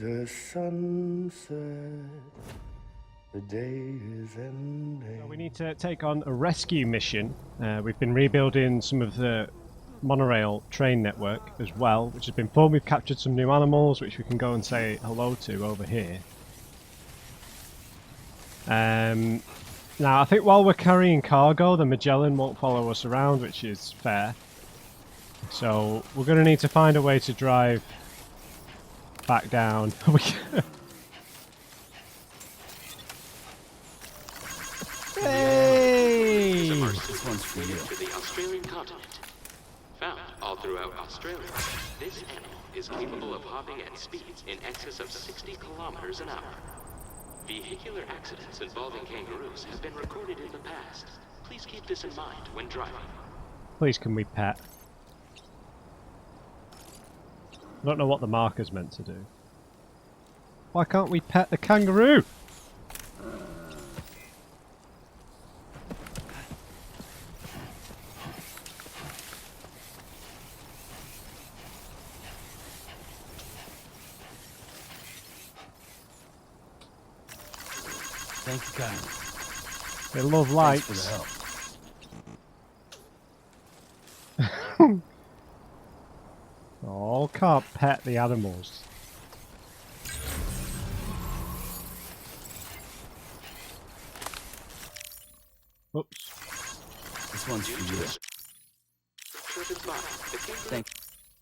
the sunset. The day is ending. So we need to take on a rescue mission. We've been rebuilding some of the monorail train network as well, which has been fun. We've captured some new animals, which we can go and say hello to over here. Now, I think while we're carrying cargo, the Magellan won't follow us around, which is fair. So we're going to need to find a way to drive back down. Hey! This one's for you. To the Australian continent. Found all throughout Australia, this animal is capable of hopping at speeds in excess of 60 kilometers an hour. Vehicular accidents involving kangaroos have been recorded in the past. Please keep this in mind when driving. Please, can we pet? I don't know what the marker's meant to do. Why can't we pet the kangaroo? Thank you, guys. They love lights. Thanks for the help. Oh, can't pet the animals. Oops. This one's for you. Thank you.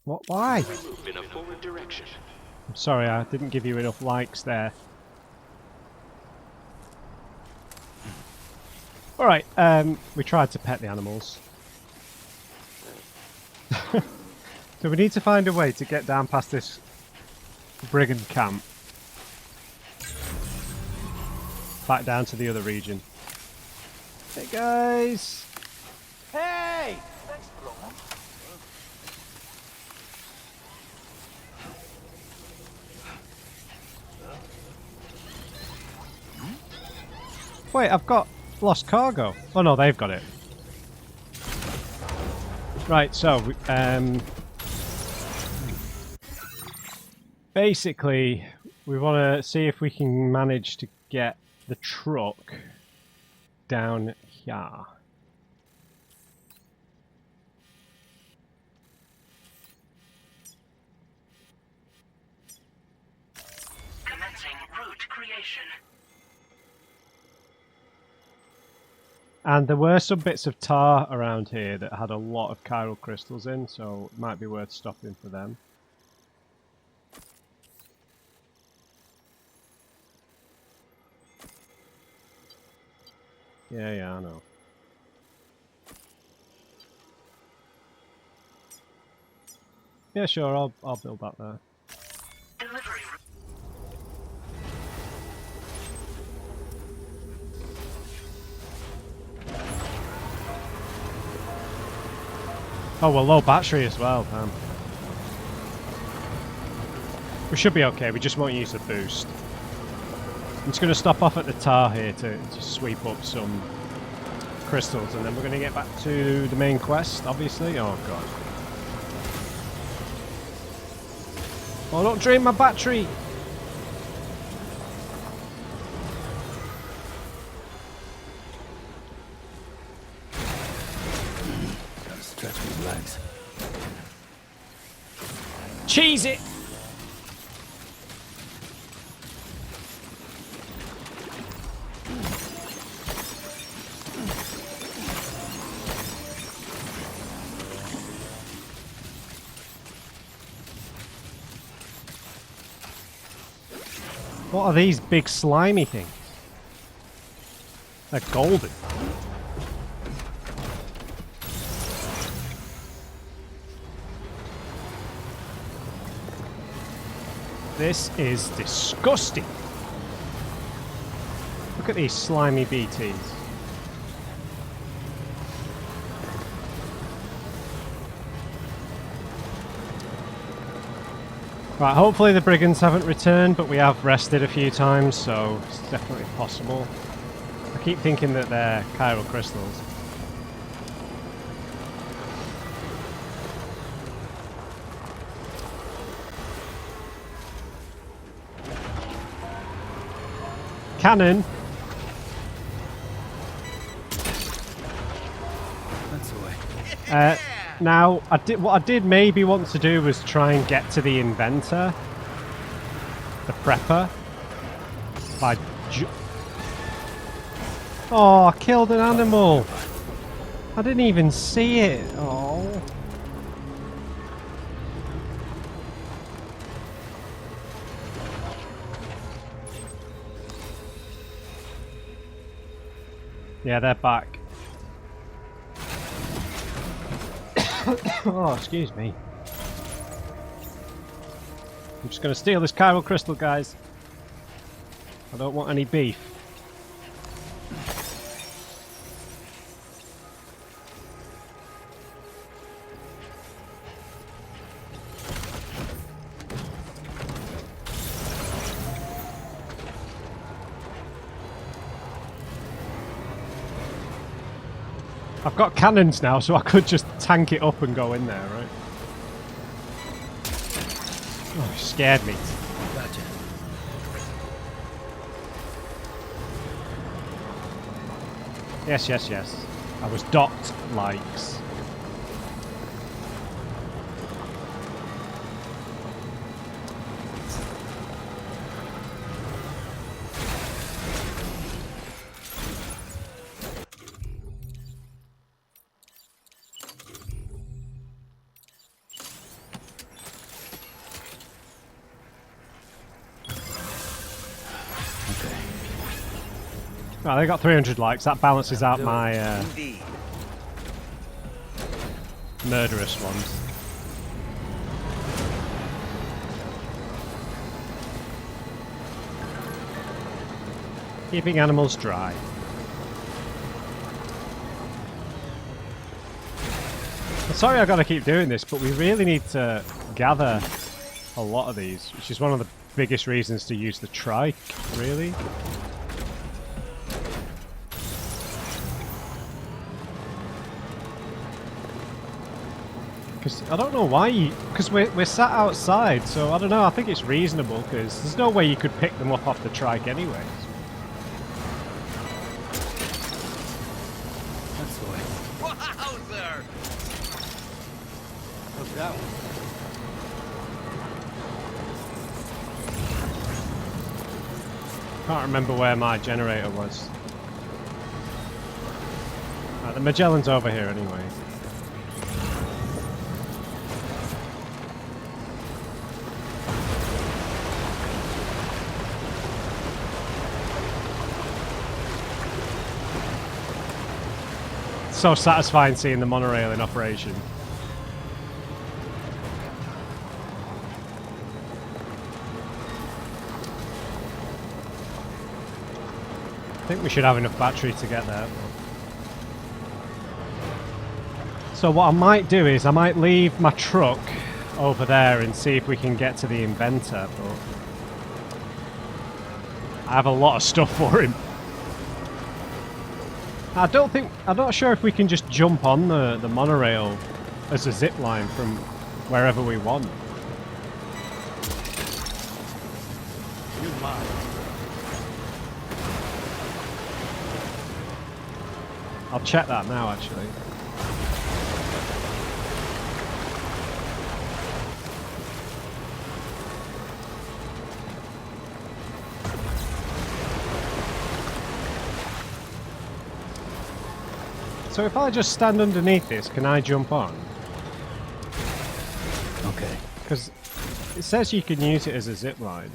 What? Why? Move in a forward direction. I'm sorry, I didn't give you enough likes there. Alright, we tried to pet the animals. So we need to find a way to get down past this brigand camp. Back down to the other region. Hey guys! Hey! Thanks, bro. Wait, I've got lost cargo. Oh no, they've got it. Right, so basically we want to see if we can manage to get the truck down here. Commencing route creation. And there were some bits of tar around here that had a lot of chiral crystals in, so it might be worth stopping for them. Yeah, I know. Yeah, sure, I'll build that there. Delivery. Oh, well, low battery as well, damn. We should be okay, we just won't use the boost. I'm just going to stop off at the tar here to sweep up some crystals, and then we're going to get back to the main quest, obviously. Oh, God. Oh, don't drain my battery! Gotta stretch my legs. Cheese it! What are these big slimy things? They're golden. This is disgusting. Look at these slimy BTs. Right, hopefully the brigands haven't returned, but we have rested a few times, so it's definitely possible. I keep thinking that they're chiral crystals. Cannon. That's the way. Now, what I did maybe want to do was try and get to the inventor, the prepper, by oh, I killed an animal. I didn't even see it. Oh. Yeah, they're back. Oh, excuse me. I'm just going to steal this chiral crystal, guys. I don't want any beef. I've got cannons now, so I could just tank it up and go in there, right? Oh, it scared me. Gotcha. Yes, yes, yes. I was docked likes. Right, they got 300 likes. That balances out my murderous ones. Keeping animals dry. I'm sorry I gotta keep doing this, but we really need to gather a lot of these, which is one of the biggest reasons to use the trike, really. Because I don't know why because we're sat outside, so I don't know, I think it's reasonable, because there's no way you could pick them up off the trike anyways. That's the way. Wowzer! How's that one? Can't remember where my generator was. Right, the Magellan's over here anyway. So satisfying seeing the monorail in operation. I think we should have enough battery to get there. So what I might do is I might leave my truck over there and see if we can get to the inventor, but I have a lot of stuff for him. I'm not sure if we can just jump on the monorail as a zip line from wherever we want. You're mine. I'll check that now, actually. So if I just stand underneath this, can I jump on? Okay. Because it says you can use it as a zip line.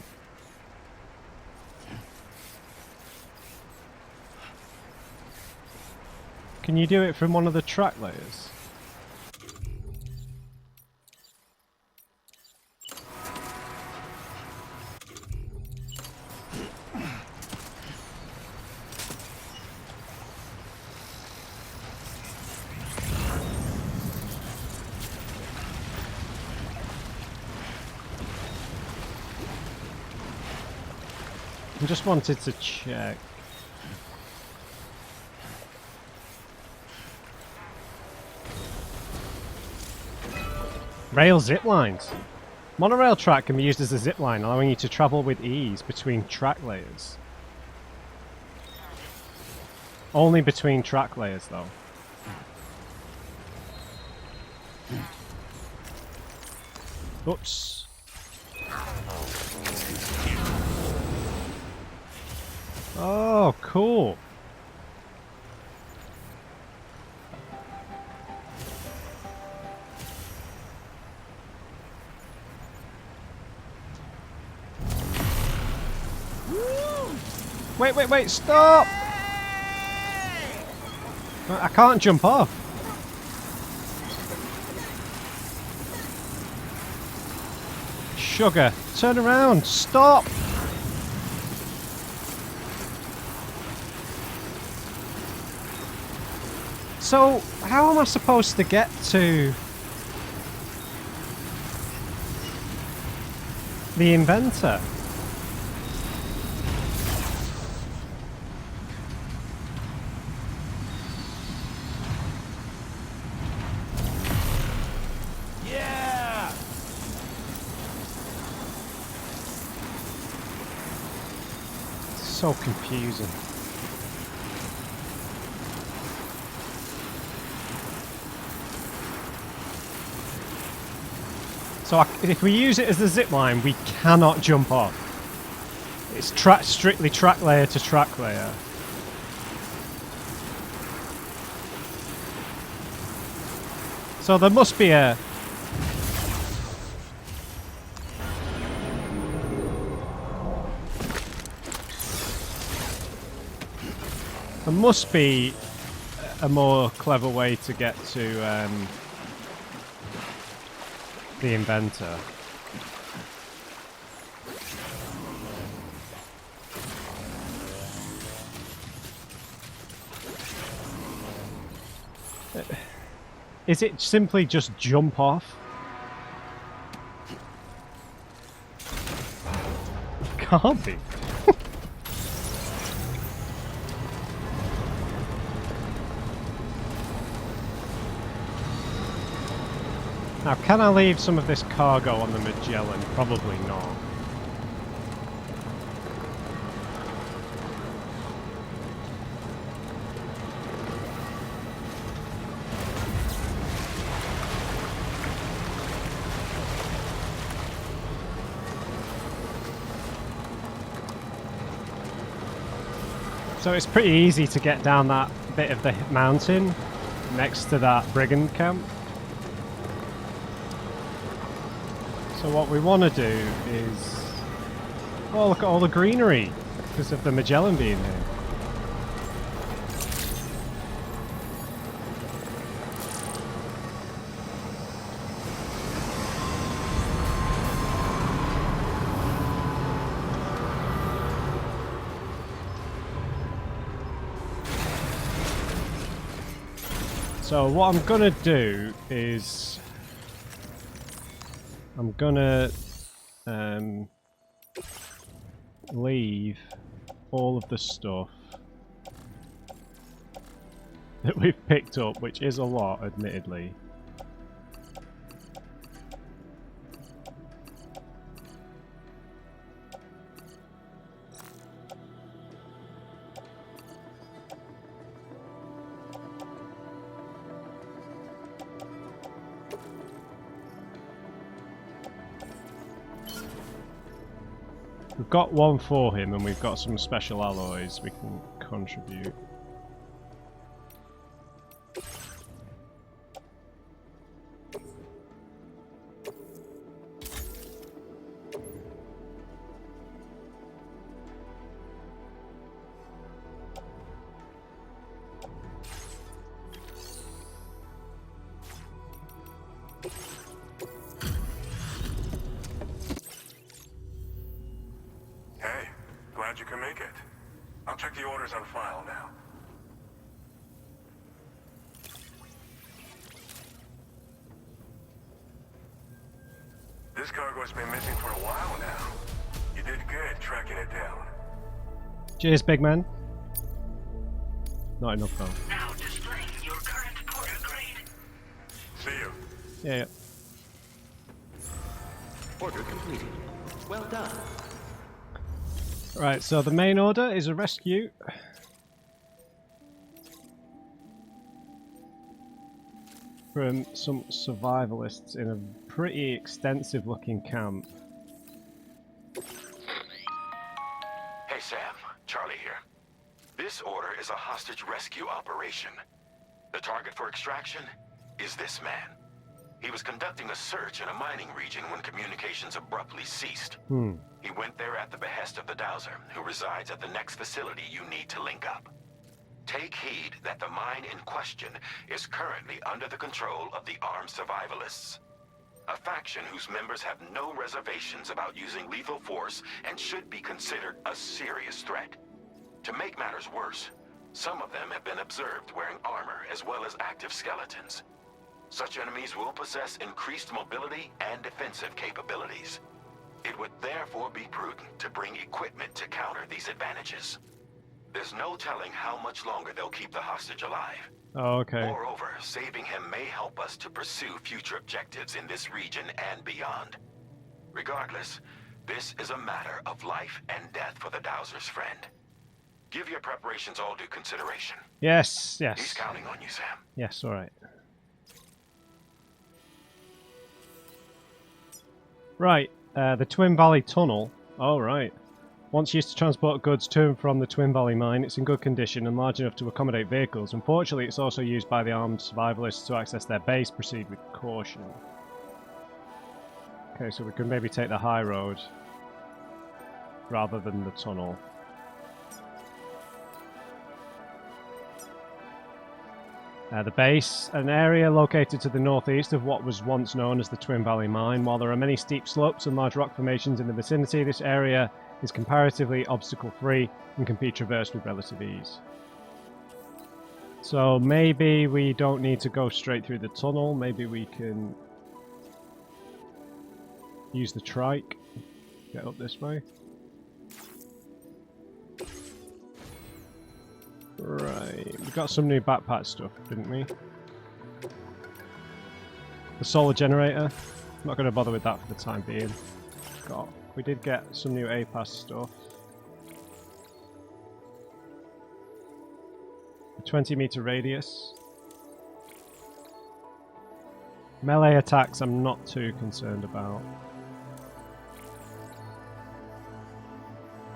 Can you do it from one of the track layers? I just wanted to check. Rail zip lines. Monorail track can be used as a zip line, allowing you to travel with ease between track layers. Only between track layers, though. Oops. Oh, cool. Wait, stop! I can't jump off. Sugar, turn around, stop! So, how am I supposed to get to the inventor? Yeah! So confusing. So if we use it as the zip line, we cannot jump off. It's strictly track layer to track layer. So there must be a... There must be a more clever way to get to the inventor. Is it simply just jump off? Can't be. Now, can I leave some of this cargo on the Magellan? Probably not. So it's pretty easy to get down that bit of the mountain next to that brigand camp. So what we want to do is... Oh, look at all the greenery because of the Magellan being here. So what I'm gonna do is I'm gonna leave all of the stuff that we've picked up, which is a lot, admittedly. We've got one for him, and we've got some special alloys we can contribute. Glad you can make it. I'll check the orders on file now. This cargo's been missing for a while now. You did good tracking it down. Cheers, big man. Not enough though. Now displaying your current porter grade. See you. Yeah. Order completed. Well done. Right, so the main order is a rescue. from some survivalists in a pretty extensive looking camp. Hey Sam, Charlie here. This order is a hostage rescue operation. The target for extraction is this man. He was conducting a search in a mining region when communications abruptly ceased. He went there at the behest of the Dowser, who resides at the next facility you need to link up. Take heed that the mine in question is currently under the control of the armed survivalists. A faction whose members have no reservations about using lethal force and should be considered a serious threat. To make matters worse, some of them have been observed wearing armor as well as active skeletons. Such enemies will possess increased mobility and defensive capabilities. It would therefore be prudent to bring equipment to counter these advantages. There's no telling how much longer they'll keep the hostage alive. Oh, okay. Moreover, saving him may help us to pursue future objectives in this region and beyond. Regardless, this is a matter of life and death for the Dowser's friend. Give your preparations all due consideration. Yes, He's yes. counting on you, Sam. Yes, alright. Right, the Twin Valley Tunnel. Oh, right. Once used to transport goods to and from the Twin Valley mine, it's in good condition and large enough to accommodate vehicles. Unfortunately, it's also used by the armed survivalists to access their base. Proceed with caution. Okay, so we can maybe take the high road rather than the tunnel. The base, an area located to the northeast of what was once known as the Twin Valley Mine. While there are many steep slopes and large rock formations in the vicinity, this area is comparatively obstacle-free and can be traversed with relative ease. So maybe we don't need to go straight through the tunnel, maybe we can use the trike, get up this way. Right, we got some new backpack stuff, didn't we? The solar generator, I'm not going to bother with that for the time being. We did get some new APAS stuff. A 20-meter radius. Melee attacks I'm not too concerned about.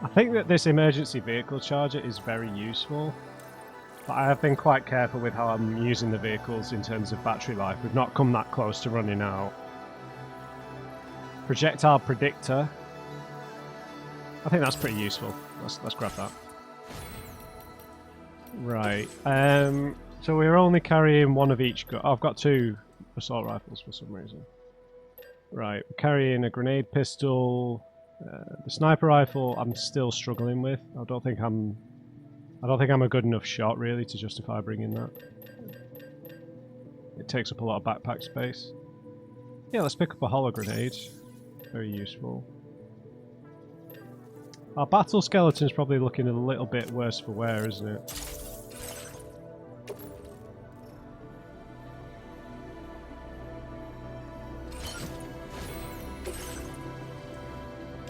I think that this emergency vehicle charger is very useful. But I have been quite careful with how I'm using the vehicles in terms of battery life. We've not come that close to running out. Projectile predictor. I think that's pretty useful. Let's grab that. Right. So we're only carrying one of each gun. Oh, I've got two assault rifles for some reason. Right. We're carrying a grenade pistol. The sniper rifle I'm still struggling with. I don't think I'm a good enough shot really to justify bringing that. It takes up a lot of backpack space. Yeah, let's pick up a hollow grenade. Very useful. Our battle skeleton's probably looking a little bit worse for wear, isn't it?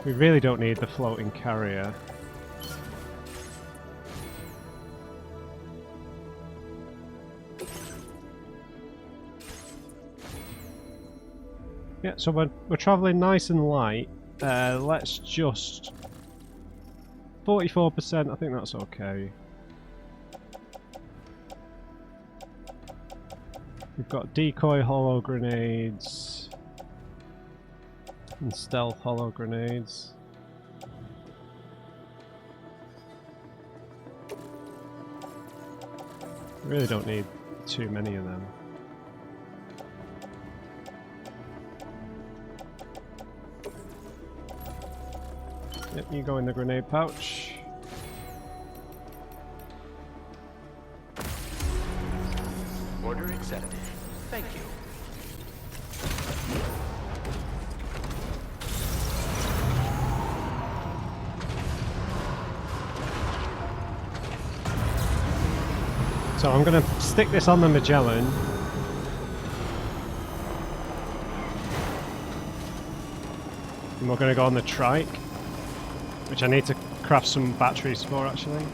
We really don't need the floating carrier. Yeah, so we're travelling nice and light. Let's just 44%. I think that's okay. We've got decoy hollow grenades and stealth hollow grenades. Really don't need too many of them. Yep, you go in the grenade pouch. Order accepted. Thank you. So I'm going to stick this on the Magellan. And we're going to go on the trike, which I need to craft some batteries for actually.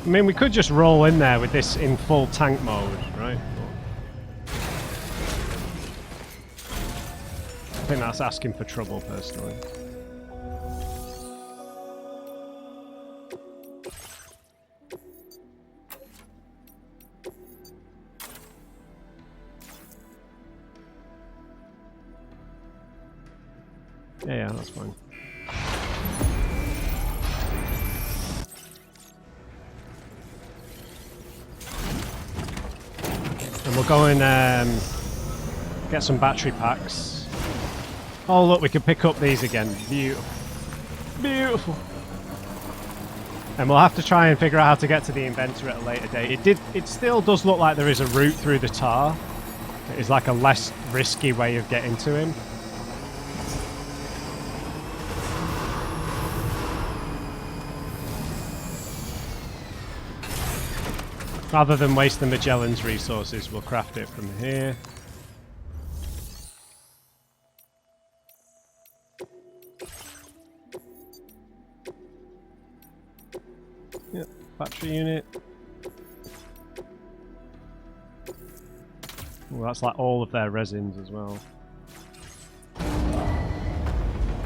I mean, we could just roll in there with this in full tank mode, right? I think that's asking for trouble, personally. Yeah, that's fine. And we'll go and get some battery packs. Oh look, we can pick up these again. Beautiful. Beautiful. And we'll have to try and figure out how to get to the inventor at a later date. It still does look like there is a route through the tar. It is like a less risky way of getting to him. Rather than waste the Magellan's resources, we'll craft it from here. Yep, battery unit. Well, that's like all of their resins as well.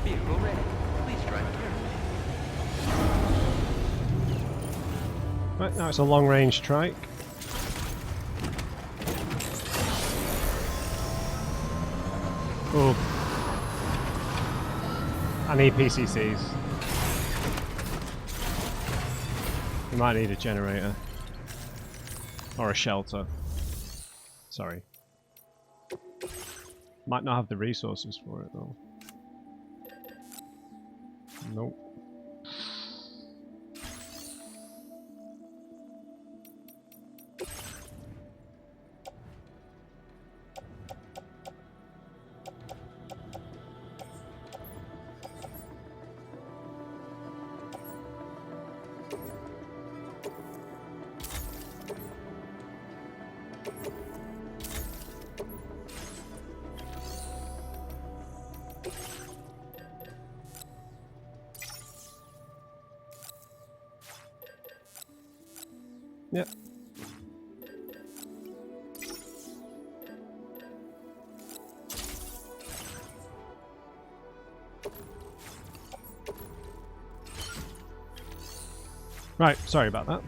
Vehicle ready. Please drive carefully. Right, now it's a long-range trike. Oh. I need PCCs. We might need a generator. Or a shelter. Sorry. Might not have the resources for it though. Nope. Yep. Right, sorry about that.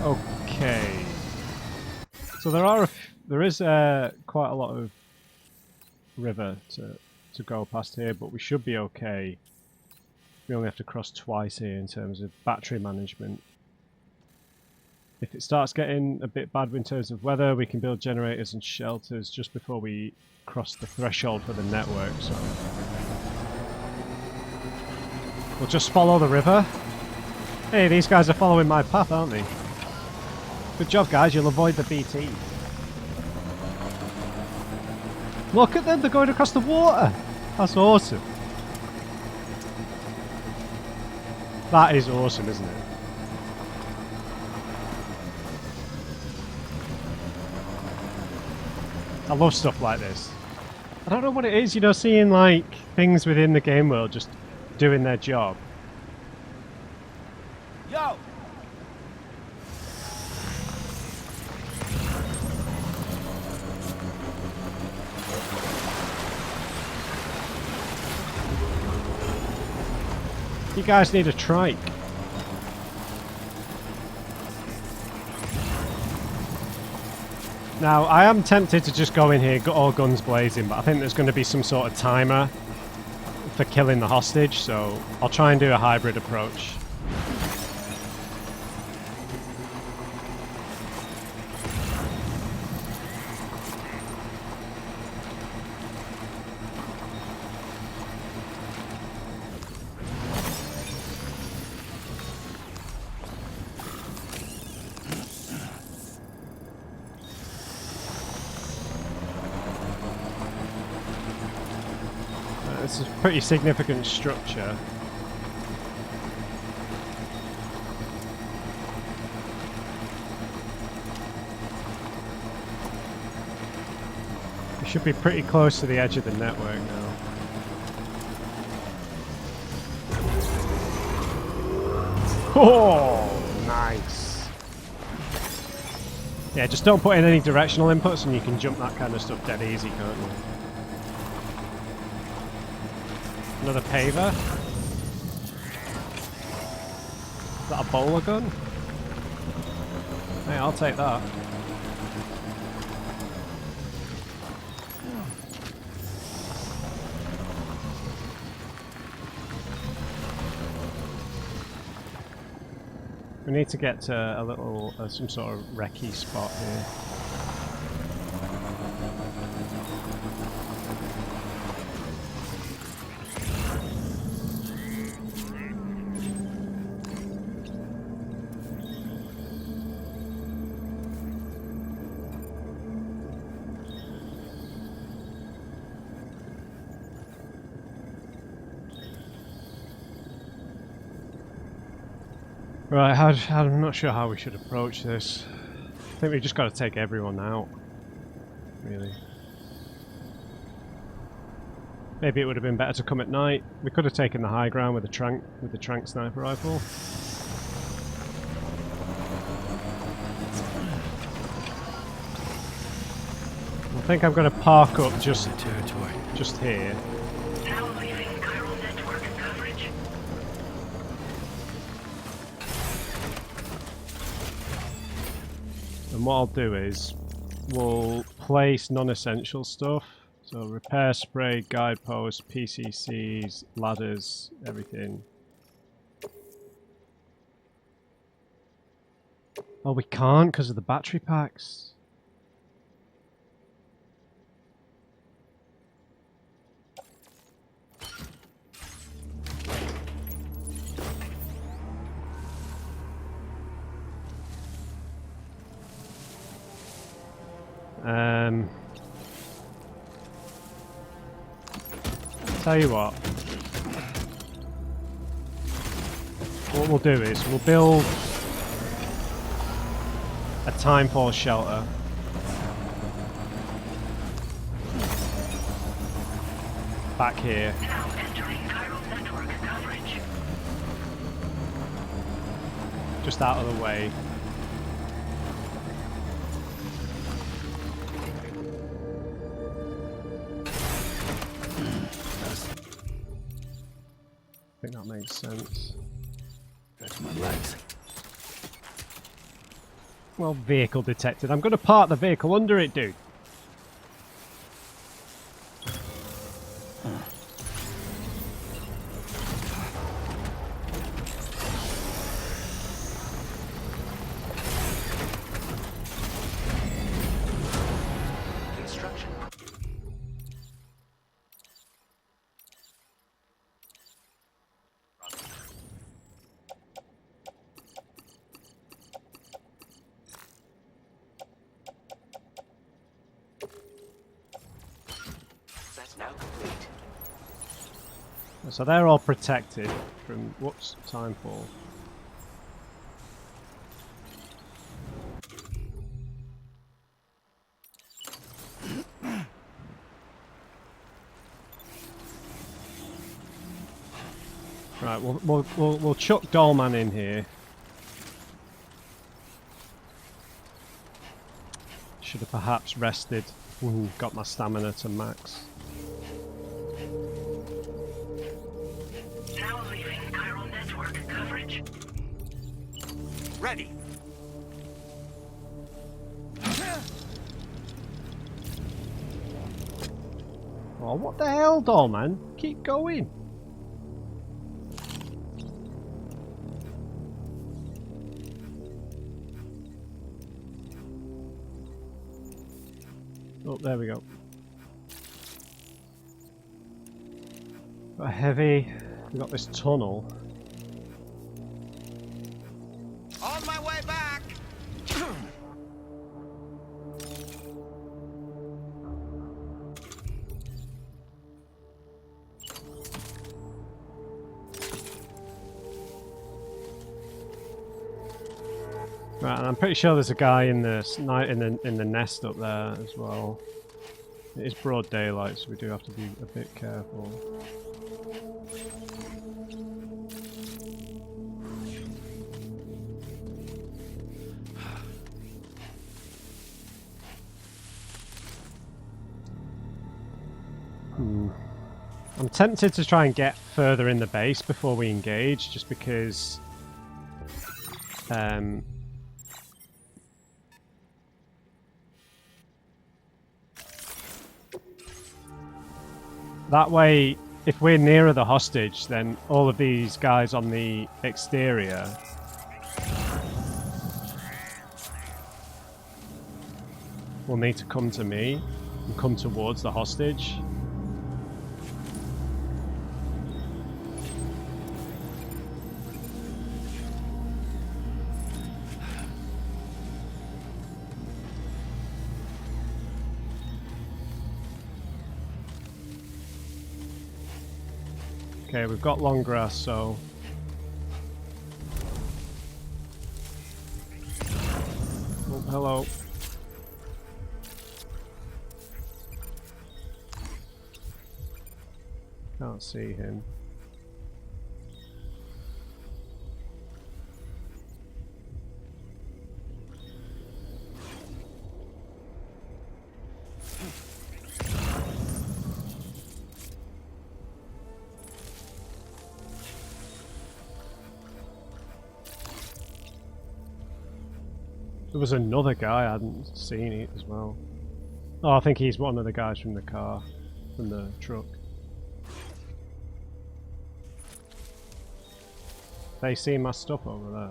Okay. So there is quite a lot of river to go past here, but we should be okay. We only have to cross twice here in terms of battery management. If it starts getting a bit bad in terms of weather, we can build generators and shelters just before we cross the threshold for the network. So we'll just follow the river. Hey, these guys are following my path, aren't they? Good job, guys. You'll avoid the BT. Look at them. They're going across the water. That's awesome. That is awesome, isn't it? I love stuff like this. I don't know what it is, you know, seeing like things within the game world just doing their job. Yo! You guys need a trike. Now, I am tempted to just go in here, all guns blazing, but I think there's going to be some sort of timer for killing the hostage, so I'll try and do a hybrid approach. This is a pretty significant structure. Should be pretty close to the edge of the network now. Oh, nice. Yeah, just don't put in any directional inputs and you can jump that kind of stuff dead easy, can't you? Another paver. Is that a bowler gun? Hey, I'll take that. We need to get to a little, some sort of recce spot here. Right, I'm not sure how we should approach this. I think we've just got to take everyone out, really. Maybe it would have been better to come at night. We could have taken the high ground with the trank sniper rifle. I think I'm going to park up just here. Now leaving chiral network coverage. And what I'll do is, we'll place non-essential stuff. So repair spray, guideposts, PCCs, ladders, everything. Oh, we can't because of the battery packs. Tell you what we'll do is we'll build a time pause shelter. Back here. Now entering chiral network coverage. Just out of the way. I think that makes sense. That's my legs. Well, vehicle detected. I'm going to park the vehicle under it, dude. Construction. That's now complete. So they're all protected from what's timefall. Right, we'll chuck Dollman in here. Should have perhaps rested. Got my stamina to max. Now leaving chiral network coverage. Ready. Oh, what the hell, Dollman? Keep going. Oh, there we go. Got a heavy. We got this tunnel. On my way back. Right, and I'm pretty sure there's a guy in the nest up there as well. It is broad daylight, so we do have to be a bit careful. I'm tempted to try and get further in the base before we engage, just because that way, if we're nearer the hostage, then all of these guys on the exterior will need to come to me and come towards the hostage. Okay, we've got long grass, so... Oh, hello. Can't see him. There was another guy I hadn't seen it as well. Oh, I think he's one of the guys from the car, from the truck. They see my stuff over there.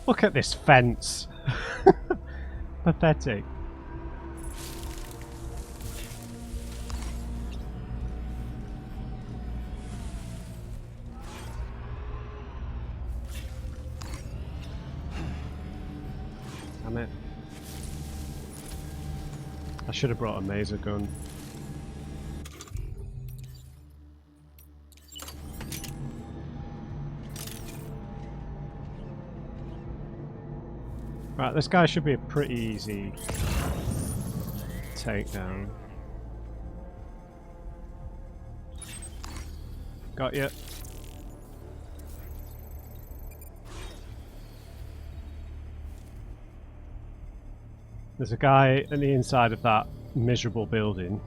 Look at this fence! Pathetic. Damn it. I should have brought a maser gun. Right, this guy should be a pretty easy takedown. Got you. There's a guy on the inside of that miserable building.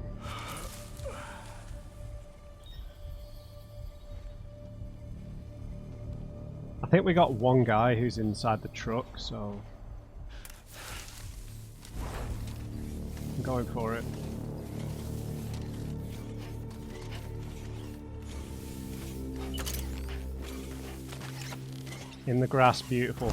I think we got one guy who's inside the truck, so... I'm going for it. In the grass, beautiful.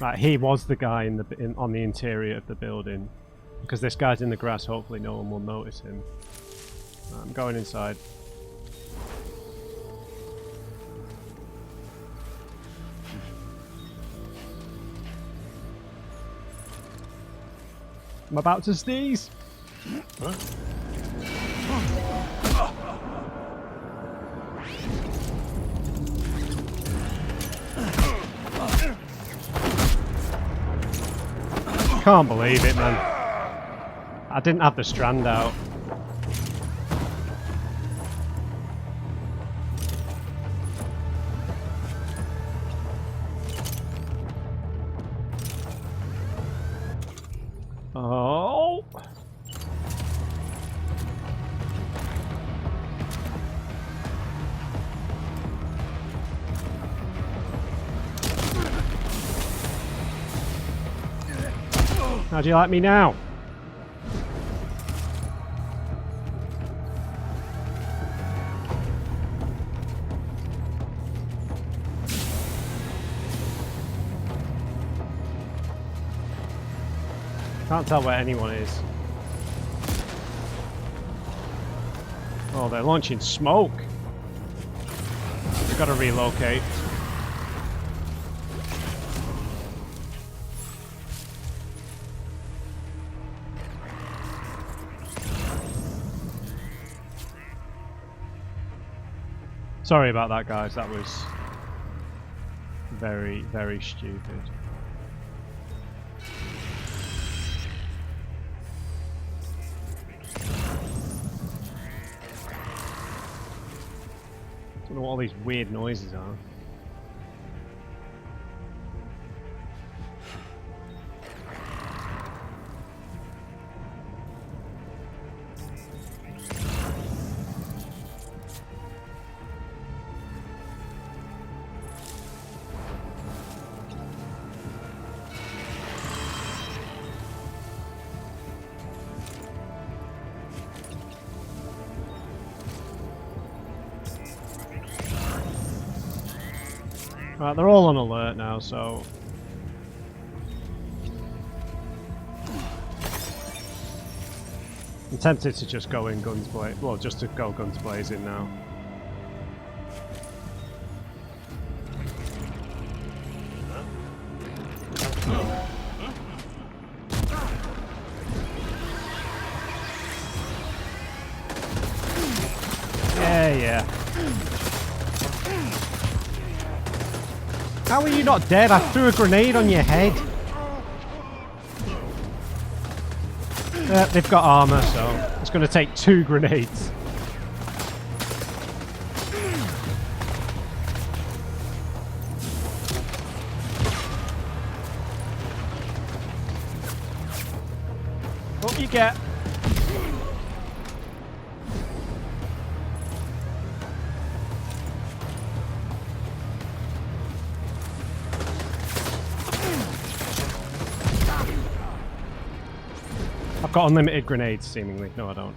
Right, he was the guy on the interior of the building. Because this guy's in the grass, hopefully no one will notice him. I'm going inside. I'm about to sneeze! Huh? Can't believe it, man. I didn't have the strand out. Oh. How do you like me now? Can't tell where anyone is. Oh, they're launching smoke. We've got to relocate. Sorry about that, guys. That was very, very stupid. I don't know what all these weird noises are. Right, they're all on alert now, so... I'm tempted to just go in guns blazing. Well, just to go guns blazing now. Yeah. How are you not dead? I threw a grenade on your head. They've got armor, so it's going to take 2 grenades. What you get? I've got unlimited grenades, seemingly. No, I don't.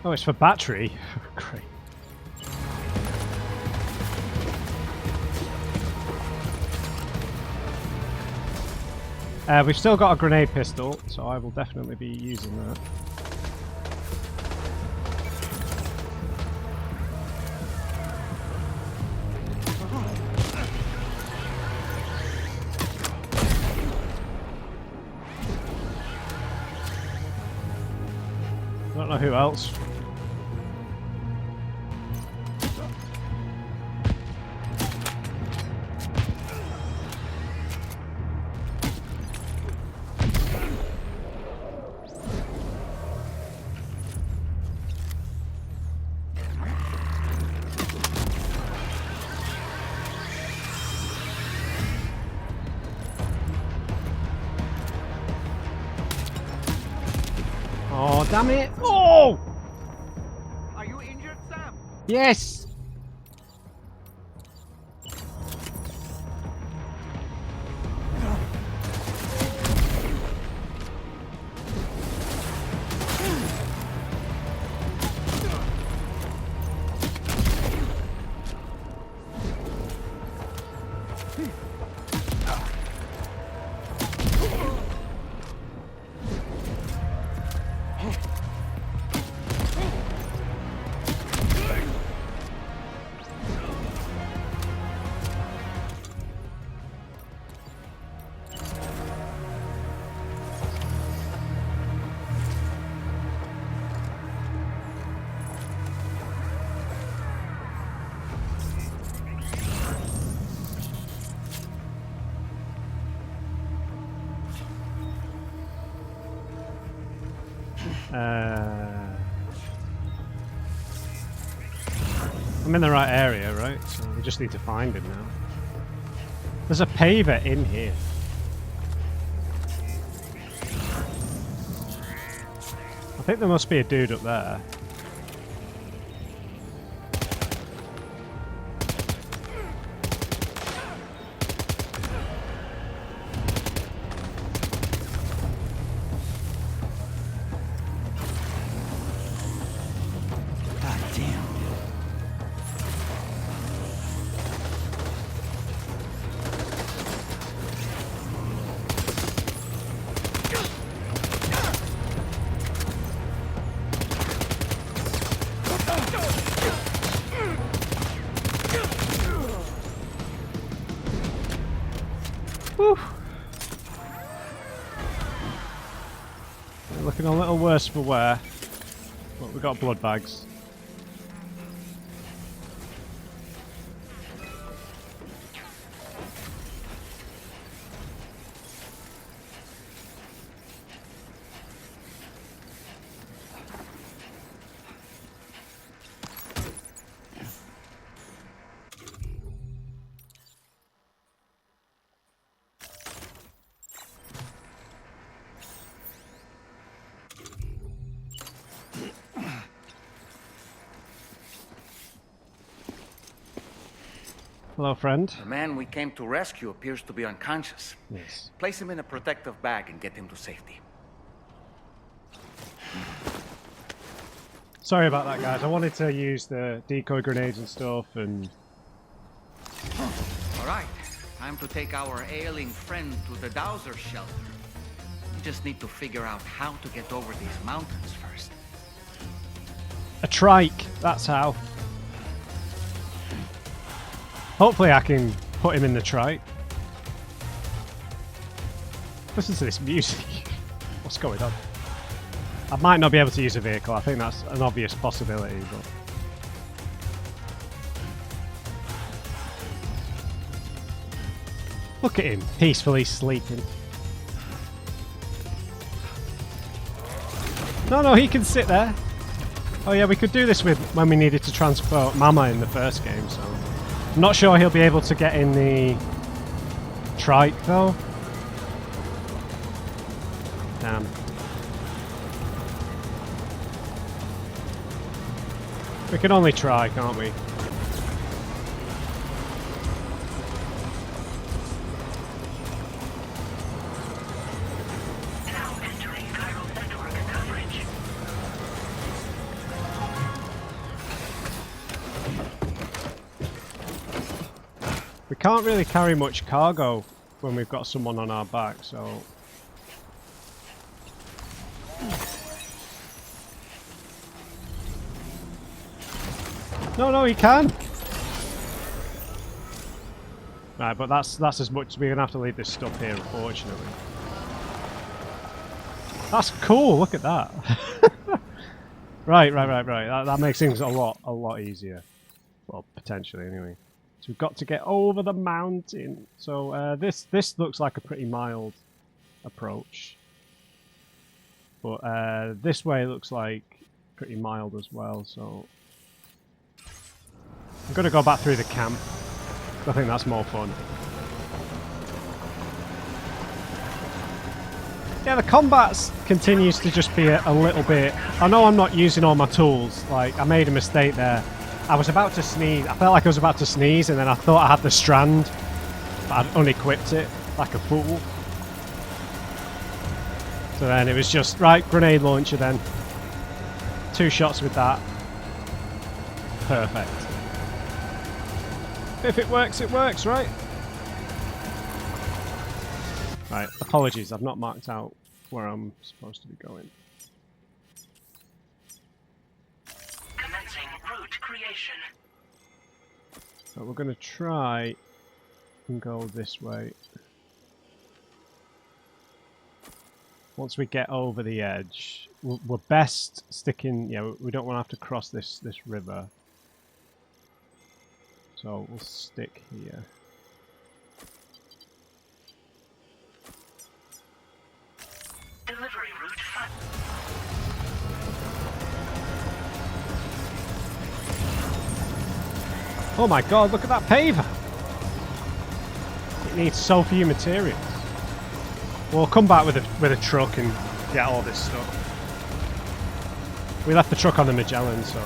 Oh, it's for battery. Great. We've still got a grenade pistol, so I will definitely be using that. I don't know who else. Oh, damn it! Oh! Are you injured, Sam? Yes! I'm in the right area, right? So we just need to find him now. There's a paver in here. I think there must be a dude up there. God damn. Looking a little worse for wear. But we've got blood bags. Hello, friend. The man we came to rescue appears to be unconscious. Yes. Place him in a protective bag and get him to safety. Sorry about that, guys. I wanted to use the decoy grenades and stuff, and All right, time to take our ailing friend to the Dowser shelter. We just need to figure out how to get over these mountains first. a trike. That's how. Hopefully I can put him in the trike. Listen to this music. What's going on? I might not be able to use a vehicle. I think that's an obvious possibility, but... Look at him, peacefully sleeping. No, he can sit there. Oh yeah, we could do this with when we needed to transport Mama in the first game, so... I'm not sure he'll be able to get in the trike, though. Damn. We can only try, can't we? Now entering chiral network coverage. We can't really carry much cargo when we've got someone on our back, so... No, he can! Right, but that's as much... We're gonna have to leave this stuff here, unfortunately. That's cool, look at that! Right. That makes things a lot easier. Well, potentially, anyway. So we've got to get over the mountain. So this looks like a pretty mild approach. But this way looks like pretty mild as well, so... I'm going to go back through the camp. I think that's more fun. Yeah, the combat continues to just be a little bit... I know I'm not using all my tools. Like, I made a mistake there. I was about to sneeze. I felt like I was about to sneeze, and then I thought I had the strand, but I'd unequipped it like a fool. So then it was just, right, grenade launcher then. 2 shots with that. Perfect. If it works, right? Right, apologies, I've not marked out where I'm supposed to be going. Commencing route creation. So we're going to try and go this way. Once we get over the edge, we're best sticking... Yeah, we don't want to have to cross this river. So we'll stick here. Delivery route 5. Oh my god, look at that paver! It needs so few materials. We'll come back with a truck and get all this stuff. We left the truck on the Magellan, so...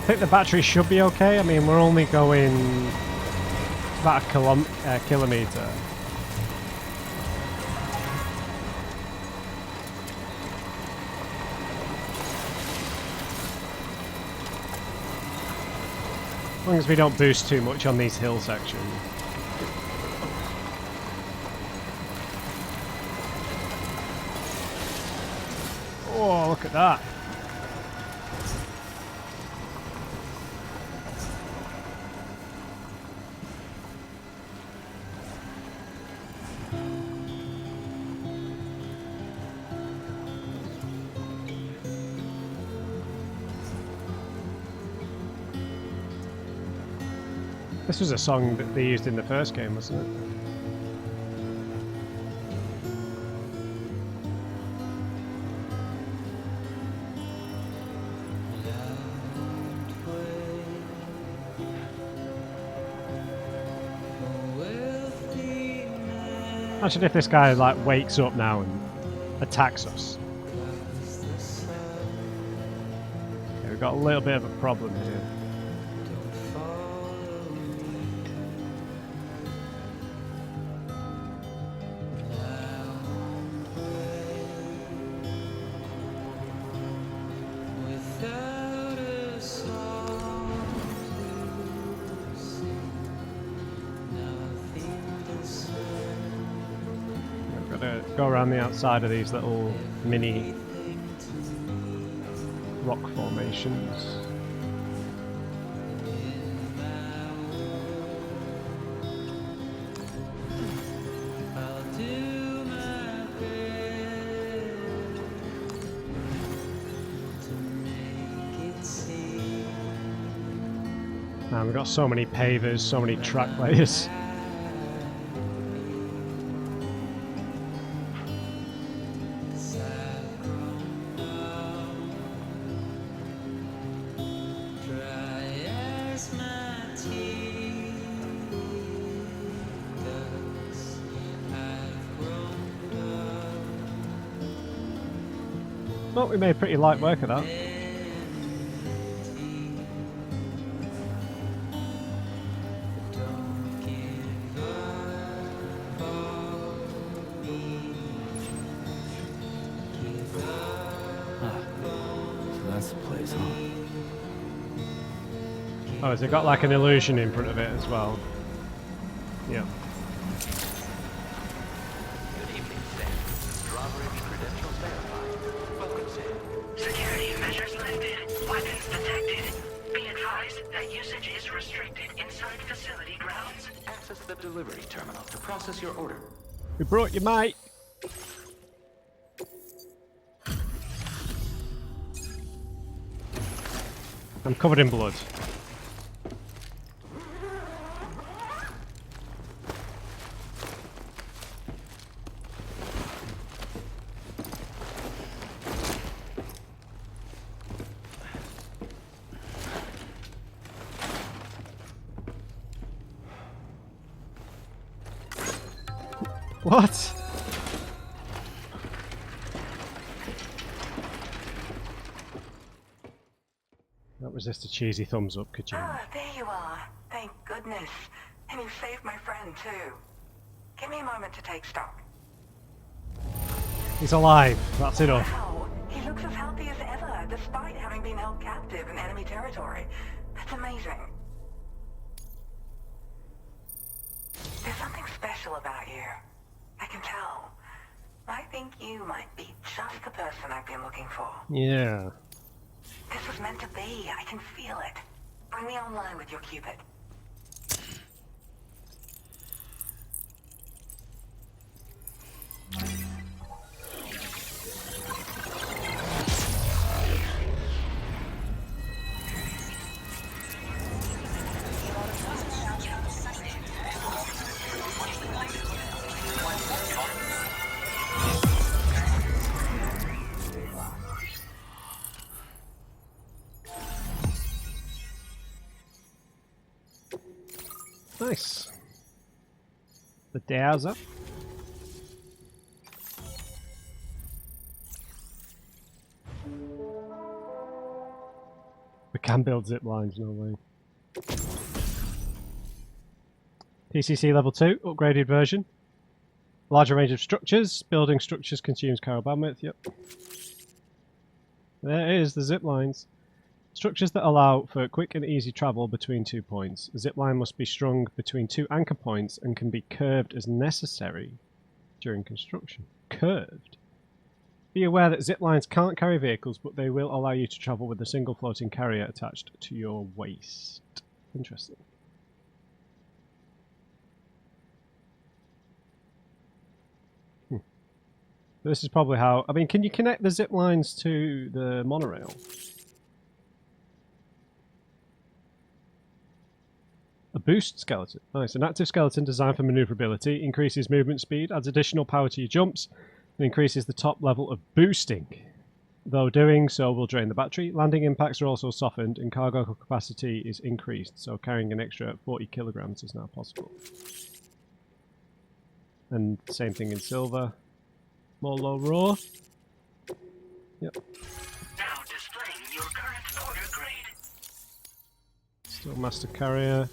I think the battery should be okay. I mean, we're only going about a kilometre. As long as we don't boost too much on these hill sections. Oh, look at that. This was a song that they used in the first game, wasn't it? Imagine if this guy like wakes up now and attacks us. Okay, we've got a little bit of a problem here. Go around the outside of these little mini rock formations. Man, we've got so many pavers, so many track layers. Well, we made pretty light work of that. So that's the place, huh? Oh, has it got like an illusion in front of it as well? Yeah. Good evening, Sam. Drawbridge credentials verified. Welcome, Sam. Security measures lifted. Weapons detected. Be advised that usage is restricted inside facility grounds. Access the delivery terminal to process your order. We brought you, mate. I'm covered in blood. What? Not resist a cheesy thumbs up, could you? Ah, there you are. Thank goodness. And you saved my friend too. Give me a moment to take stock. He's alive. That's enough. Wow, he looks as healthy as ever, despite having been held captive in enemy territory. That's amazing. There's something special about you. I can tell. I think you might be just the person I've been looking for. Yeah. This was meant to be. I can feel it. Bring me online with your Cupid. Nice. The dowser. We can build zip lines, no way. PCC level 2, upgraded version. Larger range of structures. Building structures consumes cargo bandwidth, yep. There it is, the zip lines. Structures that allow for quick and easy travel between 2 points. A zip line must be strung between 2 anchor points and can be curved as necessary during construction. Curved? Be aware that zip lines can't carry vehicles, but they will allow you to travel with a single floating carrier attached to your waist. Interesting. This is probably how... I mean, can you connect the zip lines to the monorail? A boost skeleton. Nice. An active skeleton designed for maneuverability, increases movement speed, adds additional power to your jumps, and increases the top level of boosting. Though doing so will drain the battery. Landing impacts are also softened, and cargo capacity is increased, so carrying an extra 40 kilograms is now possible. And same thing in silver. More low raw. Yep. Now displaying your current order grade. Still master carrier.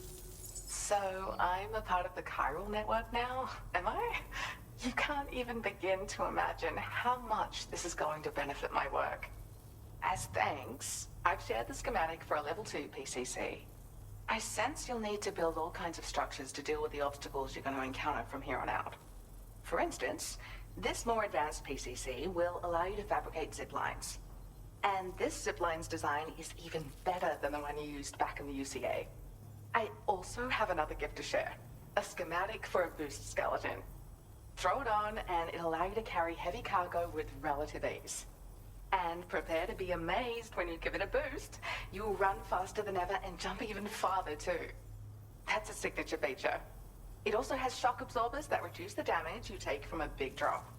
So I'm a part of the chiral network now, am I? You can't even begin to imagine how much this is going to benefit my work. As thanks, I've shared the schematic for a level 2 PCC. I sense you'll need to build all kinds of structures to deal with the obstacles you're going to encounter from here on out. For instance, this more advanced PCC will allow you to fabricate zip lines. And this zip line's design is even better than the one you used back in the UCA. I also have another gift to share. A schematic for a boost skeleton. Throw it on and it'll allow you to carry heavy cargo with relative ease. And prepare to be amazed when you give it a boost. You'll run faster than ever and jump even farther too. That's a signature feature. It also has shock absorbers that reduce the damage you take from a big drop.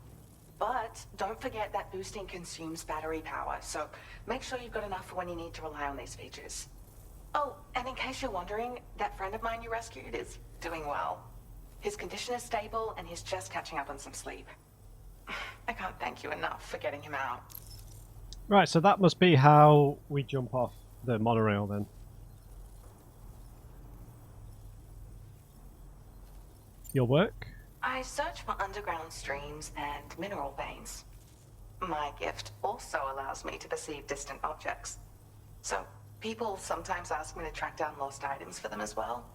But don't forget that boosting consumes battery power, so make sure you've got enough for when you need to rely on these features. Oh, and in case you're wondering, that friend of mine you rescued is doing well. His condition is stable and he's just catching up on some sleep. I can't thank you enough for getting him out. Right, so that must be how we jump off the monorail then. Your work? I search for underground streams and mineral veins. My gift also allows me to perceive distant objects. So, people sometimes ask me to track down lost items for them as well.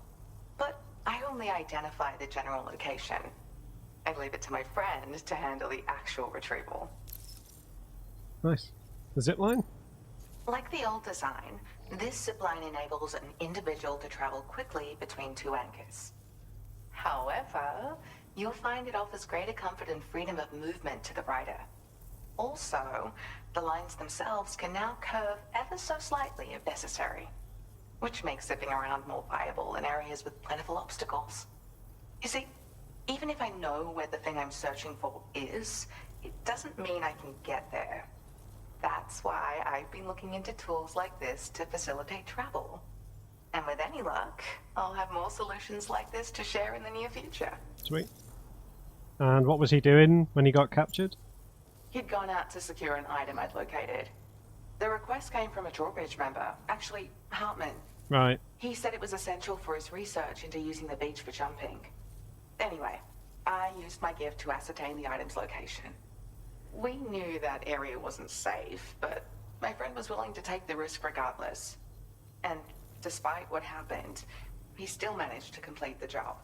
But I only identify the general location. I leave it to my friend to handle the actual retrieval. Nice. The zipline? Like the old design, this zipline enables an individual to travel quickly between two anchors. However, you'll find it offers greater comfort and freedom of movement to the rider. Also, the lines themselves can now curve ever so slightly if necessary, which makes zipping around more viable in areas with plentiful obstacles. You see, even if I know where the thing I'm searching for is, it doesn't mean I can get there. That's why I've been looking into tools like this to facilitate travel. And with any luck, I'll have more solutions like this to share in the near future. Sweet. And what was he doing when he got captured? He'd gone out to secure an item I'd located. The request came from a drawbridge member, actually, Hartman. Right. He said it was essential for his research into using the beach for jumping. Anyway, I used my gift to ascertain the item's location. We knew that area wasn't safe, but my friend was willing to take the risk regardless. And despite what happened, he still managed to complete the job.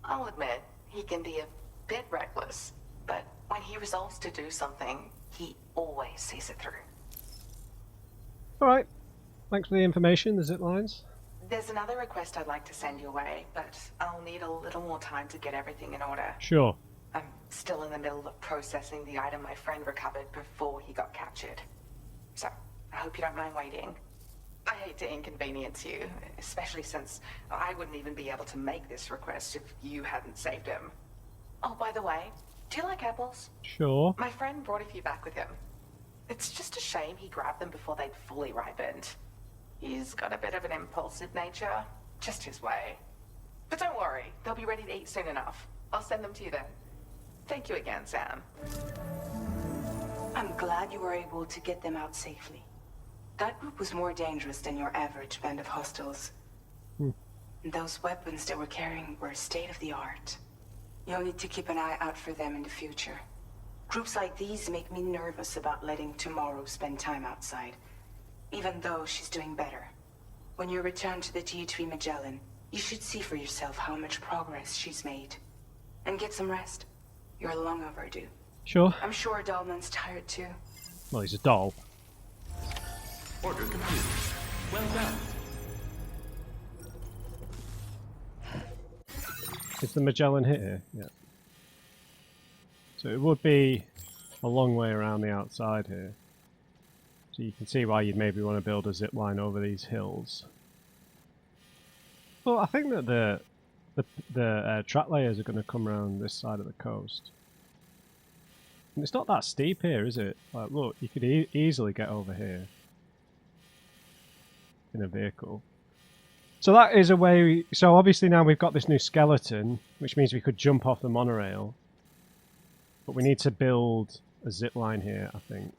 I'll admit, he can be a bit reckless, but when he resolves to do something, he always sees it through. Alright. Thanks for the information, the zip lines. There's another request I'd like to send your way, but I'll need a little more time to get everything in order. Sure. I'm still in the middle of processing the item my friend recovered before he got captured. So, I hope you don't mind waiting. I hate to inconvenience you, especially since I wouldn't even be able to make this request if you hadn't saved him. Oh, by the way, do you like apples? Sure. My friend brought a few back with him. It's just a shame he grabbed them before they'd fully ripened. He's got a bit of an impulsive nature, just his way. But don't worry, they'll be ready to eat soon enough. I'll send them to you then. Thank you again, Sam. I'm glad you were able to get them out safely. That group was more dangerous than your average band of hostiles. Those weapons they were carrying were state-of-the-art. You'll need to keep an eye out for them in the future. Groups like these make me nervous about letting Tomorrow spend time outside, even though she's doing better. When you return to the T3 Magellan, you should see for yourself how much progress she's made. And get some rest. You're long overdue. Sure. I'm sure Dahlman's tired too. Well, he's a doll. Order complete. Well done. Is the Magellan here? Yeah. So it would be a long way around the outside here. So you can see why you'd maybe want to build a zip line over these hills. Well, I think that the track layers are going to come around this side of the coast. And it's not that steep here, is it? Like, look, you could easily get over here in a vehicle. So that is a way. So obviously now we've got this new skeleton, which means we could jump off the monorail. But we need to build a zip line here, I think.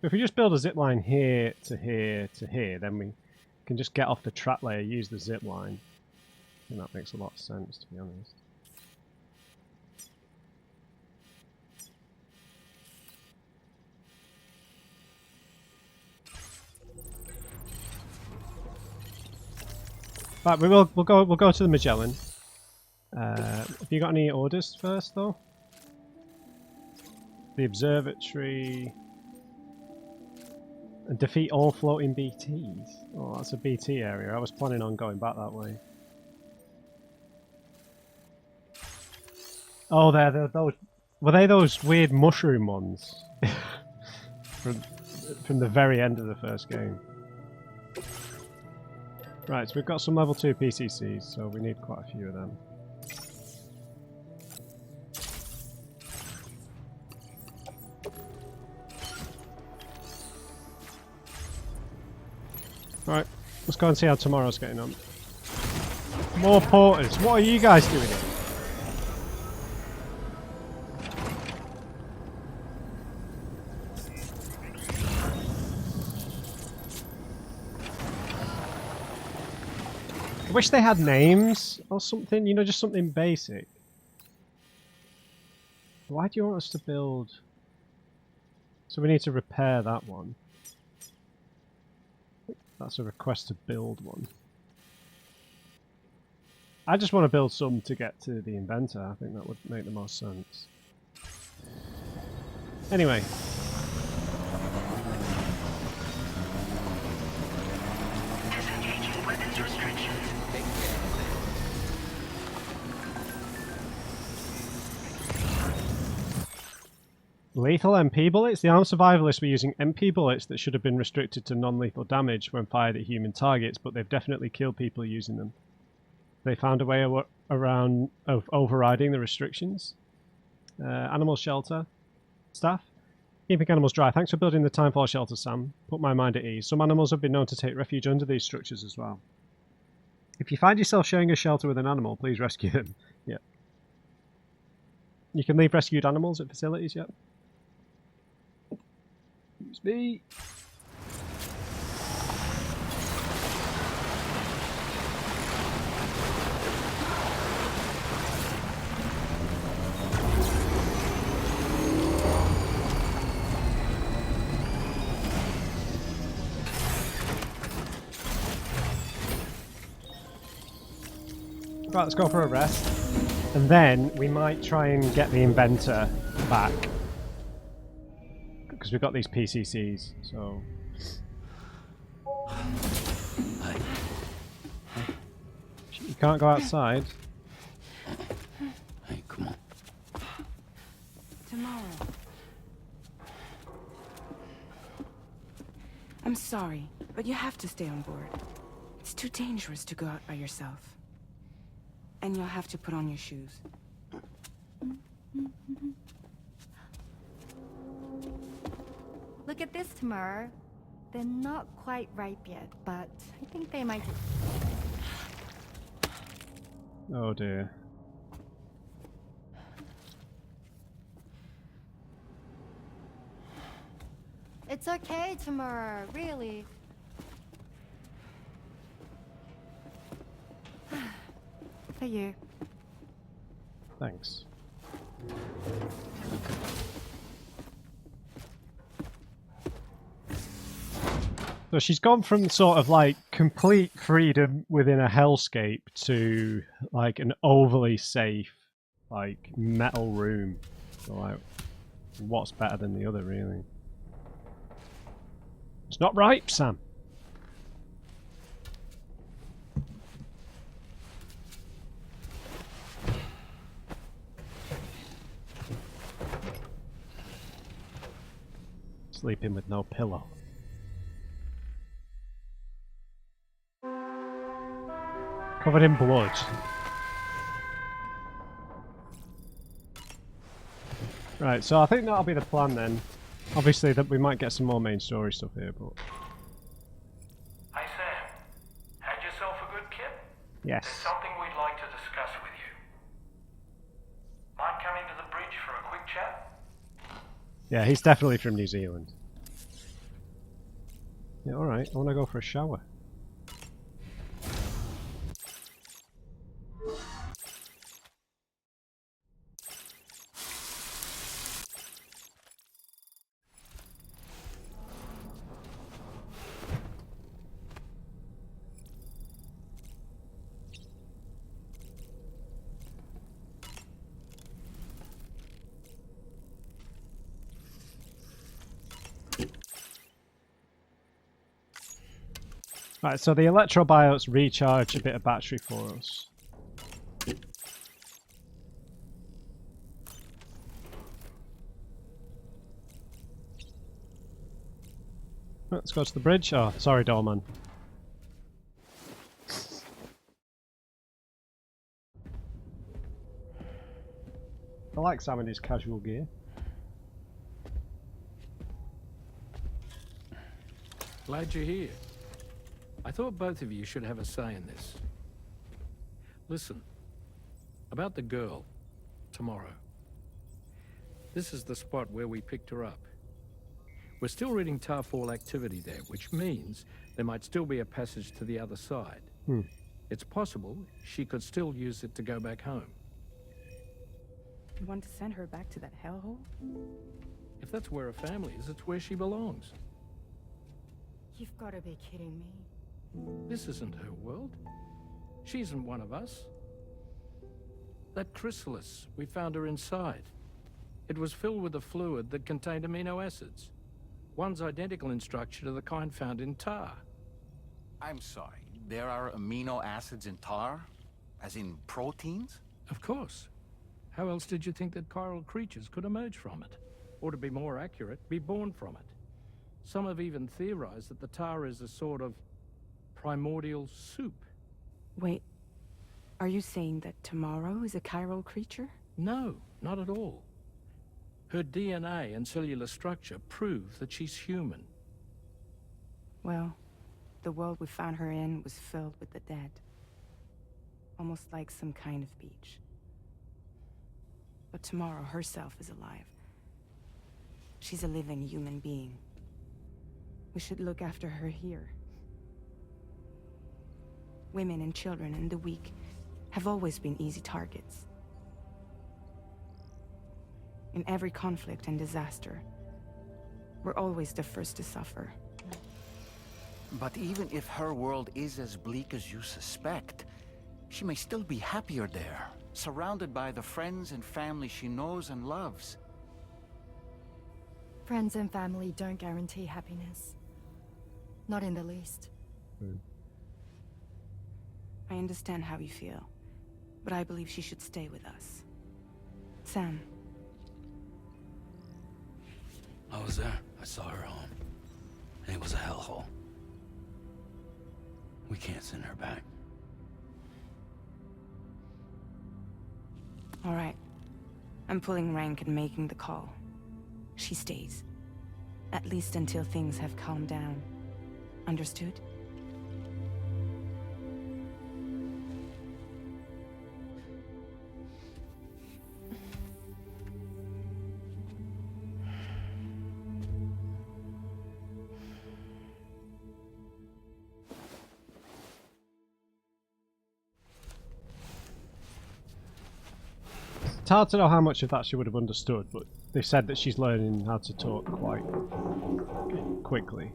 If we just build a zip line here to here to here, then we can just get off the track layer, use the zip line. And that makes a lot of sense, to be honest. Right, we'll go to the Magellan. Have you got any orders first, though? The observatory. And defeat all floating BTs. Oh, that's a BT area. I was planning on going back that way. Oh, they're those. Were they those weird mushroom ones from the very end of the first game? Right, so we've got some level 2 PCCs, so we need quite a few of them. Right, let's go and see how tomorrow's getting on. More porters. What are you guys doing here? I wish they had names or something, you know, just something basic. Why do you want us to build? So we need to repair that one. That's a request to build one. I just want to build some to get to the inventor. I think that would make the most sense. Anyway. Disengaging weapons restrictions. Lethal MP bullets? The armed survivalists were using MP bullets that should have been restricted to non-lethal damage when fired at human targets, but they've definitely killed people using them. They found a way around of overriding the restrictions. Animal shelter. Staff. Keeping animals dry. Thanks for building the Timefall shelter, Sam. Put my mind at ease. Some animals have been known to take refuge under these structures as well. If you find yourself sharing a shelter with an animal, please rescue them. Yeah. You can leave rescued animals at facilities, yep. Excuse me. Right, let's go for a rest. And then we might try and get the inventor back. Because we've got these PCCs, so... You can't go outside. Hey, come on. Tomorrow. I'm sorry, but you have to stay on board. It's too dangerous to go out by yourself. And you'll have to put on your shoes. Look at this, Tamara. They're not quite ripe yet, but I think they might... Oh dear. It's okay, Tamara, really. For you. Thanks. So she's gone from sort of like complete freedom within a hellscape to like an overly safe, like metal room. So like, what's better than the other, really? It's not ripe, Sam. Sleeping with no pillow. Covered in blood. Right, so I think that'll be the plan then. Obviously, that we might get some more main story stuff here, but Hi Sam, had yourself a good kip? yes. There's something we'd like to discuss with you. Mind coming to the bridge for a quick chat? Yeah, he's definitely from New Zealand. Yeah, alright, I want to go for a shower. Right, so the electrobiotes recharge a bit of battery for us. Let's go to the bridge. Oh, sorry, doorman. I like Sam in his casual gear. Glad you're here. I thought both of you should have a say in this. Listen, about the girl, tomorrow. This is the spot where we picked her up. We're still reading Tarfall activity there, which means there might still be a passage to the other side. It's possible she could still use it to go back home. You want to send her back to that hellhole? If that's where her family is, it's where she belongs. You've got to be kidding me. This isn't her world. She isn't one of us. That chrysalis, we found her inside. It was filled with a fluid that contained amino acids. One's identical in structure to the kind found in tar. I'm sorry, there are amino acids in tar? As in proteins? Of course. How else did you think that chiral creatures could emerge from it? Or to be more accurate, be born from it? Some have even theorized that the tar is a sort of primordial soup. Wait, are you saying that tomorrow is a chiral creature? No, not at all. Her DNA and cellular structure prove that she's human. Well, the world we found her in was filled with the dead. Almost like some kind of beach. But tomorrow herself is alive. She's a living human being. We should look after her here. Women and children and the weak have always been easy targets. In every conflict and disaster, we're always the first to suffer. But even if her world is as bleak as you suspect, she may still be happier there, surrounded by the friends and family she knows and loves. Friends and family don't guarantee happiness. Not in the least. I understand how you feel, but I believe she should stay with us. Sam. I was there. I saw her home. And it was a hellhole. We can't send her back. All right. I'm pulling rank and making the call. She stays. At least until things have calmed down. Understood? It's hard to know how much of that she would have understood, but they said that she's learning how to talk quite quickly.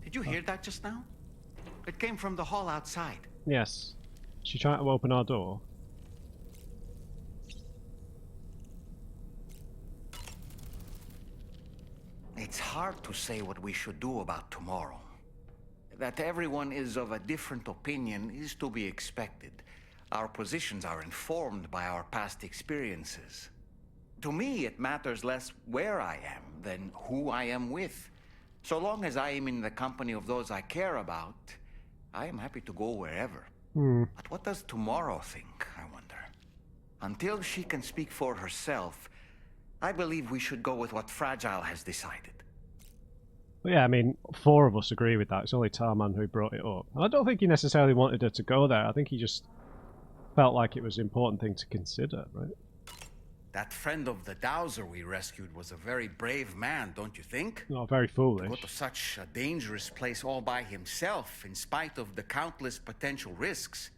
Did you hear that just now? It came from the hall outside. Yes. She trying to open our door? It's hard to say what we should do about tomorrow. That everyone is of a different opinion is to be expected. Our positions are informed by our past experiences. To me, it matters less where I am than who I am with. So long as I am in the company of those I care about, I am happy to go wherever. But what does tomorrow think, I wonder? Until she can speak for herself, I believe we should go with what Fragile has decided. But yeah, I mean, 4 of us agree with that. It's only Tarman who brought it up. And I don't think he necessarily wanted her to go there. I think he just felt like it was an important thing to consider, right? That friend of the Dowser we rescued was a very brave man, don't you think? Not very foolish. To go to such a dangerous place all by himself, in spite of the countless potential risks.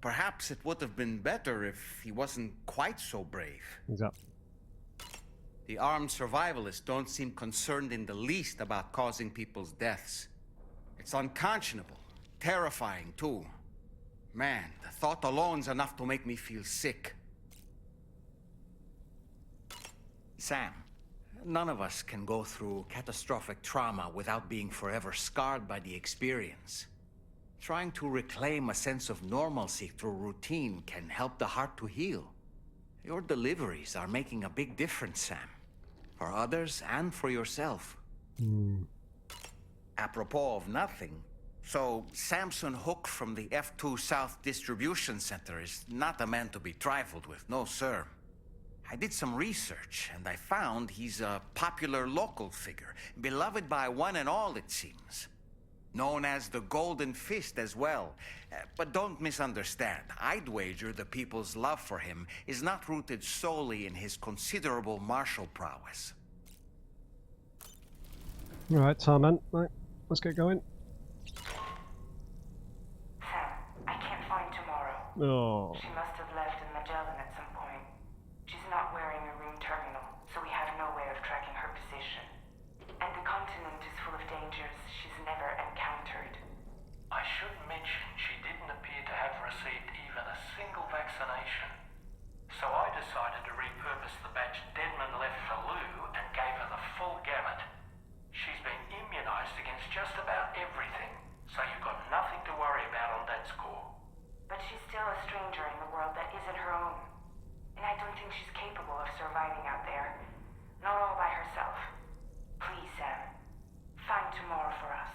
Perhaps it would have been better if he wasn't quite so brave. Exactly. The armed survivalists don't seem concerned in the least about causing people's deaths. It's unconscionable, terrifying too. Man, the thought alone's enough to make me feel sick. Sam, none of us can go through catastrophic trauma without being forever scarred by the experience. Trying to reclaim a sense of normalcy through routine can help the heart to heal. Your deliveries are making a big difference, Sam. For others and for yourself. Apropos of nothing, so Samson Hook from the F2 South Distribution Center is not a man to be trifled with, no sir. I did some research, and I found he's a popular local figure, beloved by one and all, it seems. Known as the Golden Fist as well. But don't misunderstand. I'd wager the people's love for him is not rooted solely in his considerable martial prowess. Alright, Tarman, right, let's get going. Sam, I can't find Tomorrow. Oh. She must have left in Magellan at some point. She's not wearing a room terminal, so we have no way of tracking her position. And the continent is full of dangers she's never encountered. I should mention she didn't appear to have received even a single vaccination. So I decided to repurpose the batch Denman left for Lou and gave her the full gamut. She's been immunized against just about everything, so you've got nothing to worry about on that score. But she's still a stranger in the world that isn't her own. And I don't think she's capable of surviving out there. Not all by herself. Please, Sam. Find Tomorrow for us.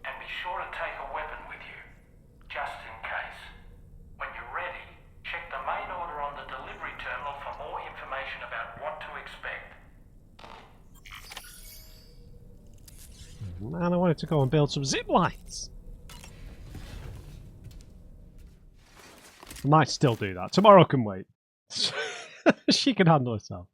And be sure to take a weapon with you, just in case. When you're ready, check the main order on the delivery terminal for more information about what to expect. Man, I wanted to go and build some zip lines. I might still do that. Tomorrow can wait. She can handle herself.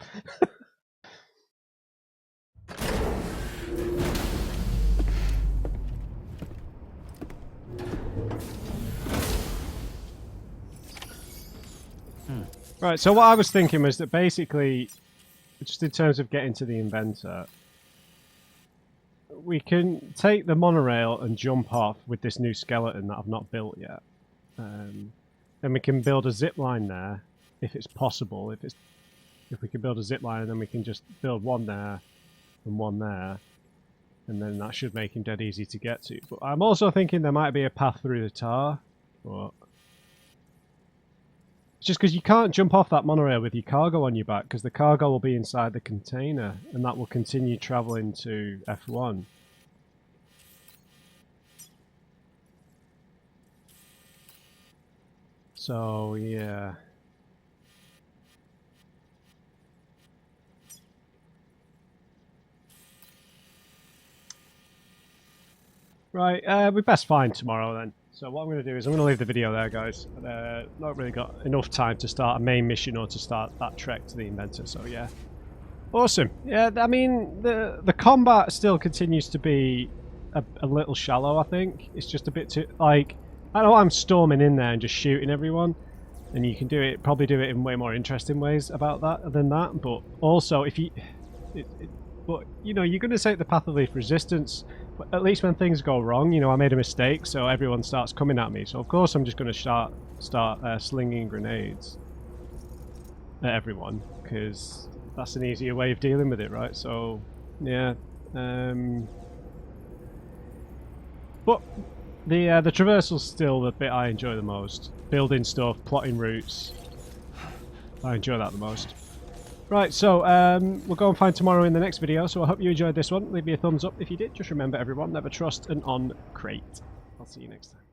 Right, so what I was thinking was that basically, just in terms of getting to the inventor, we can take the monorail and jump off with this new skeleton that I've not built yet. Then we can build a zip line there, if it's possible. If we can build a zip line, and then we can just build one there and one there, and then that should make him dead easy to get to. But I'm also thinking there might be a path through the tar. But it's just because you can't jump off that monorail with your cargo on your back, because the cargo will be inside the container, and that will continue travelling to F1. So, yeah. Right, we best find Tomorrow then. So what I'm going to do is I'm going to leave the video there, guys. Not really got enough time to start a main mission or to start that trek to the inventor, so yeah. Awesome. Yeah, I mean, the combat still continues to be a little shallow, I think. It's just a bit too, like, I know I'm storming in there and just shooting everyone, and you can do it, probably do it in way more interesting ways about that than that, but also if you, but you know, you're going to take the path of least resistance, But at least when things go wrong, you know, I made a mistake, so everyone starts coming at me. So of course I'm just going to start slinging grenades at everyone, because that's an easier way of dealing with it, right? So, yeah. But the traversal's still the bit I enjoy the most. Building stuff, plotting routes. I enjoy that the most. Right, so we'll go and find tomorrow in the next video, so I hope you enjoyed this one. Leave me a thumbs up if you did. Just remember, everyone, never trust an on crate. I'll see you next time.